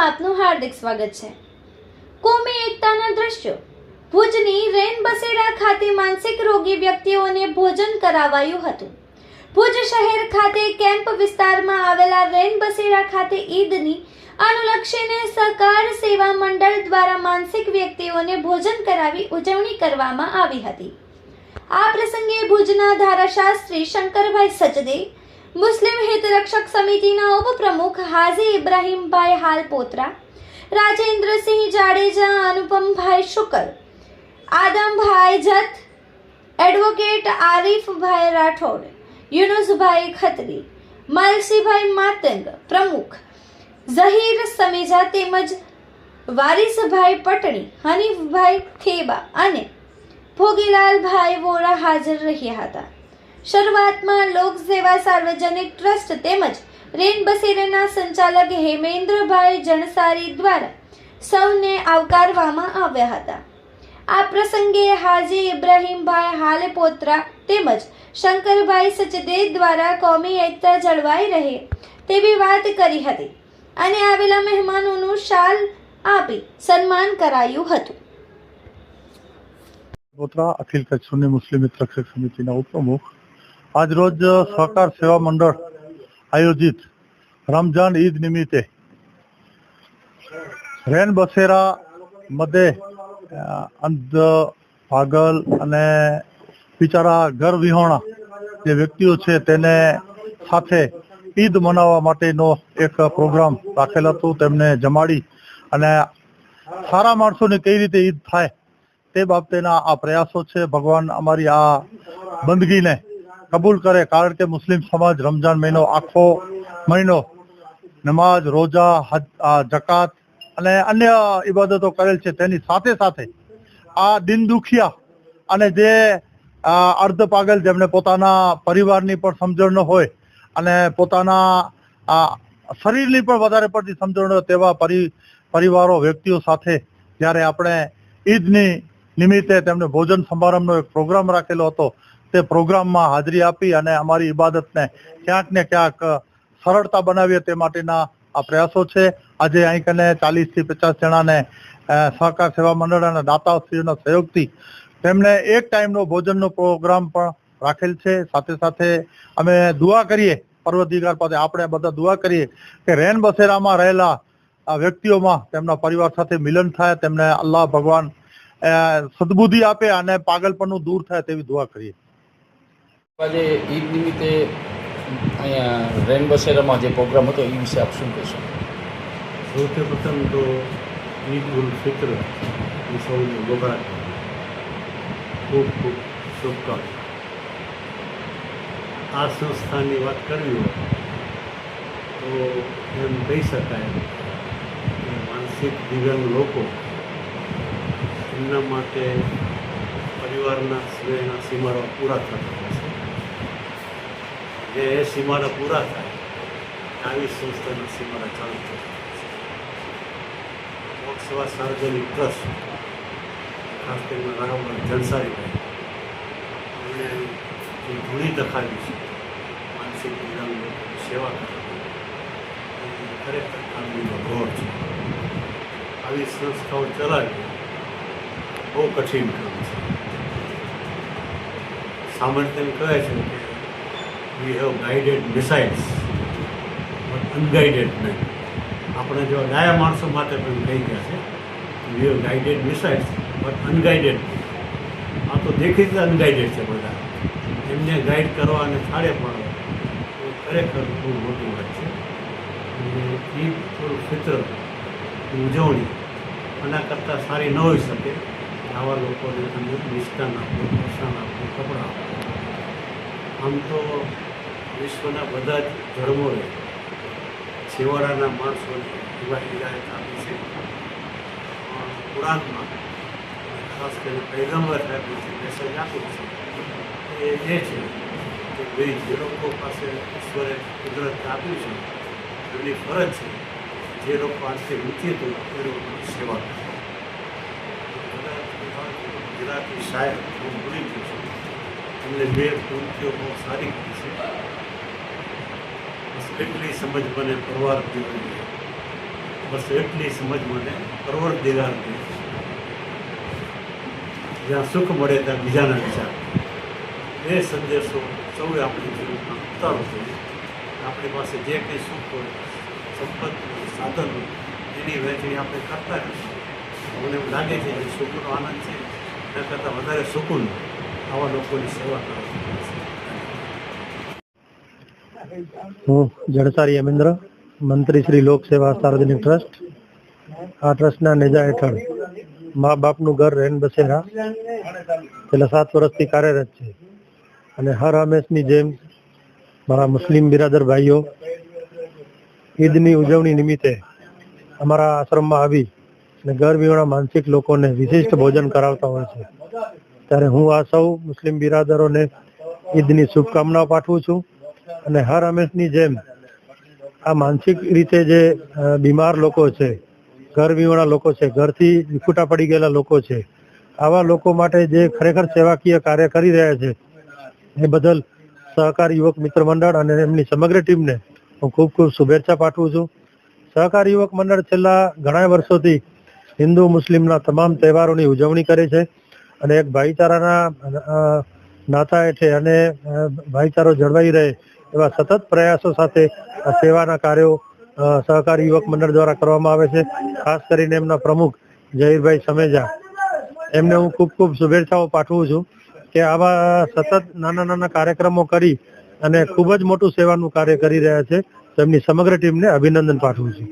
ન્યૂઝમાં આપનું હાર્દિક સ્વાગત છે। કોમી એકતાના દ્રશ્યો। ભુજની રેન બસેરા ખાતે માનસિક રોગી વ્યક્તિઓને ભોજન કરાવાયું હતું। ભુજ શહેર ખાતે કેમ્પ વિસ્તારમાં આવેલા રેન બસેરા ખાતે ઈદની અનુલક્ષીને સહકાર સેવા મંડળ દ્વારા માનસિક વ્યક્તિઓને ભોજન કરાવી ઉજવણી કરવામાં આવી હતી। આ પ્રસંગે ભુજના ધારાશાસ્ત્રી શંકરભાઈ સચદે, મુસ્લિમ હિતરક્ષક સમિતિના ઉપપ્રમુખ હાજી ઇબ્રાહીમભાઈ હાલપોત્રા, રાજેન્દ્રસિંહ જાડેજા, અનુપમભાઈ શુકલ, આદમભાઈ જત, એડવોકેટ આરીફભાઈ રાઠોડ, યુનુસભાઈ ખત્રી, મલસીભાઈ માતંગ પ્રમુખ, ઝહીર સમેજા તેમજ વારીસભાઈ પટણી, હનીફભાઈ થેબા અને ભોગીલાલભાઈ વોરા હાજર રહ્યા હતા। શરૂઆતમાં લોક સેવા સાર્વજનિક ટ્રસ્ટ તેમજ રેન બસેરાના સંચાલક હેમેન્દ્રભાઈ જણસારી દ્વારા સૌને આવકારવામાં આવ્યા હતા। આ પ્રસંગે હાજી ઇબ્રાહીમભાઈ હાલેપોત્રા તેમજ શંકરભાઈ સચદે દ્વારા કોમી એકતા જળવાઈ રહે તેવી વાત કરી હતી અને આવેલા મહેમાનોનું શાલ આપી સન્માન કરાયું હતું। પોત્રા અખિલ કચ્છ સુન્ની મુસ્લિમ હિતરક્ષક સમિતિના ઉપપ્રમુખ આજ રોજ સહકાર સેવા મંડળ આયોજિત રમજાન ઈદ નિમિત્તે રેન બસેરા મધ્યે અંધ, પાગલ અને બિચારા ઘર વિહોણા જે વ્યક્તિઓ છે તેને સાથે ઈદ મનાવવા માટેનો એક પ્રોગ્રામ રાખેલ હતો। તેમને જમાડી અને સારા માણસોની કઈ રીતે ઈદ થાય તે બાબતેના આ પ્રયાસો છે। ભગવાન અમારી આ બંદગીને કબૂલ કરે, કારણ કે મુસ્લિમ સમાજ રમજાન મહિનો આખો મહિનો નમાજ, રોજા, હજ, જકાત અને અન્ય ઇબાદતો કરેલ છે। તેની સાથે સાથે આ દિન દુખિયા અને જે અર્ધ પાગલ જેમને પોતાના પરિવારની પણ સમજણ ન હોય અને પોતાના શરીરની પણ વધારે પડતી સમજણ ન હોય તેવા પરિવારો, વ્યક્તિઓ સાથે જ્યારે આપણે ઈદની નિમિત્તે તેમને ભોજન સમારંભનો એક પ્રોગ્રામ રાખેલો હતો, તે પ્રોગ્રામમાં હાજરી આપી અને અમારી ઇબાદતને ક્યાંક ને ક્યાંક સરળતા બનાવીએ તે માટેના આ પ્રયાસો છે। આજે અહીં કને 40 થી 50 જણાને સહકાર સેવા મંડળના દાતાશ્રીઓના સહયોગથી તેમને એક ટાઈમનો ભોજનનો પ્રોગ્રામ પણ રાખેલ છે। સાથે સાથે અમે દુઆ કરીએ પરવરદિગાર પાસે, આપણે બધા દુઆ કરીએ કે રેન બસેરામાં રહેલા વ્યક્તિઓમાં તેમના પરિવાર સાથે મિલન થાય, તેમને અલ્લાહ ભગવાન સદબુદ્ધિ આપે અને પાગલપણનું દૂર થાય તેવી દુઆ કરીએ। આજે ઈદ નિમિત્તે અહીંયા રેન બસેરામાં જે પ્રોગ્રામ હતો એ વિશે આપ શું કહેશો? સૌથી પ્રથમ તો ઈદ ઉલ ફિત્ર સૌને વગાડ ખૂબ ખૂબ શુભકામના। આ સંસ્થાની વાત કરવી હોય તો એમ કહી શકાય કે માનસિક દિવ્યાંગ લોકો એમના માટે પરિવારના સ્નેહના સીમાડા પૂરા થતા હોય છે। જે સીમાડા પૂરા થાય આવી સંસ્થાના સીમાડા ચાલુ થતા હોય છે। લોક સેવા સાર્વજનિક ટ્રસ્ટ ખાસ કરીને રામભાઈ જણસારીભાઈ એમણે જે ધૂણી દખાવી છે માનસિક દિવ્યાંગ લોકોની સેવા કરવાની, એ ખરેખર કામગીરીનો ગૌર છે। આવી સંસ્થાઓ ચલાવવી બહુ કઠિન કામ છે। સામાન્ય એમ કહે છે કે we have guided missiles but unguided men. આપણે જો ડાયા માણસો માટે પણ કહી ગયા છે we have guided missiles but unguided. આ તો દેખીતી અનગાઈડેડ છે બધા, એમને ગાઈડ કરવા અને થાળે પાડવા એ ખરેખર બહુ મોટી વાત છે। અને ઈદ ઉલ ફિત્રની ઉજવણી આના કરતાં સારી ન હોઈ શકે। આવા લોકોને તમે નિષ્ઠાન આપો, પ્રોત્સાહન આપો, કપડાં આપો। આમ તો વિશ્વના બધા જ ધર્મોએ છેવાડાના માણસોને એવા હિદાયત આપી છે। કુરાનમાં ખાસ કરીને પૈગંબર સાહેબે જે મેસેજ આપ્યો છે એ છે કે ભાઈ જે લોકો પાસે ઈશ્વરે કુદરત આપ્યું છે એમની ફરજ છે જે લોકો આજથી મૂકીએ તો એ લોકોની સેવા કરે। ગુજરાતી શાયર હું ભૂલી ગયો છું, એમને બે પૂર્તિઓ બહુ સારી કરી છે। બસ એટલી સમજ મને પરવાર જીવન બસ એટલી સમજ મને પરવરદિગાર છે. જ્યાં સુખ મળે ત્યાં બીજાના વિચાર, એ સંદેશો સૌએ આપણી જીવનમાં ઉતારવો જોઈએ. આપણી પાસે જે કંઈ સુખ હોય, સંપત્તિ હોય, સાધન હોય, એની વહેંચણી આપણે કરતા રહીશું. મને એવું લાગે છે કે સુખનો આનંદ છે એના કરતાં વધારે સુકૂન આવા લોકોની સેવા કરવાની છે. હું જડસારી હેમેન્દ્ર, મંત્રી શ્રી લોક સેવા સાર્વજનિક ટ્રસ્ટ. આ ટ્રસ્ટના નેજા હેઠળ મા બાપનું ઘર રેન બસેરા છેલ્લા 7 વર્ષથી કાર્યરત છે. અને હર હંમેશની જેમ મારા મુસ્લિમ બિરાદર ભાઈઓ ઈદની ઉજવણી નિમિત્તે અમારા આશ્રમમાં આવી અને ઘર વિહોણા માનસિક લોકોને વિશિષ્ટ ભોજન કરાવતા હોય છે. ત્યારે હું આ સૌ મુસ્લિમ બિરાદરોને ઈદની શુભકામનાઓ પાઠવું છું. અને હર હંમેશની જેમ આ માનસિક રીતે જે બીમાર લોકો છે, ઘર વિહોણા લોકો છે, ઘરથી વિખૂટા પડી ગયેલા લોકો છે, આવા લોકો માટે જે ખરેખર સેવાકીય કાર્ય કરી રહ્યા છે એ બદલ સહકાર યુવક મિત્ર મંડળ અને એમની સમગ્ર ટીમને હું ખૂબ ખૂબ શુભેચ્છા પાઠવું છું. સહકાર યુવક મંડળ છેલ્લા ઘણા વર્ષોથી હિન્દુ મુસ્લિમના તમામ તહેવારોની ઉજવણી કરે છે અને એક ભાઈચારાના નાતા હેઠે અને ભાઈચારો જળવાઈ રહે એવા સતત પ્રયાસો સાથે આ સેવાના કાર્યો સહકારી યુવક મંડળ દ્વારા કરવામાં આવે છે. ખાસ કરીને એમના પ્રમુખ જહીરભાઈ સમેજા, એમને હું ખૂબ ખૂબ શુભેચ્છાઓ પાઠવું છું કે આવા સતત નાના નાના કાર્યક્રમો કરી અને ખૂબ જ મોટું સેવાનું કાર્ય કરી રહ્યા છે. તો એમની સમગ્ર ટીમને અભિનંદન પાઠવું છું.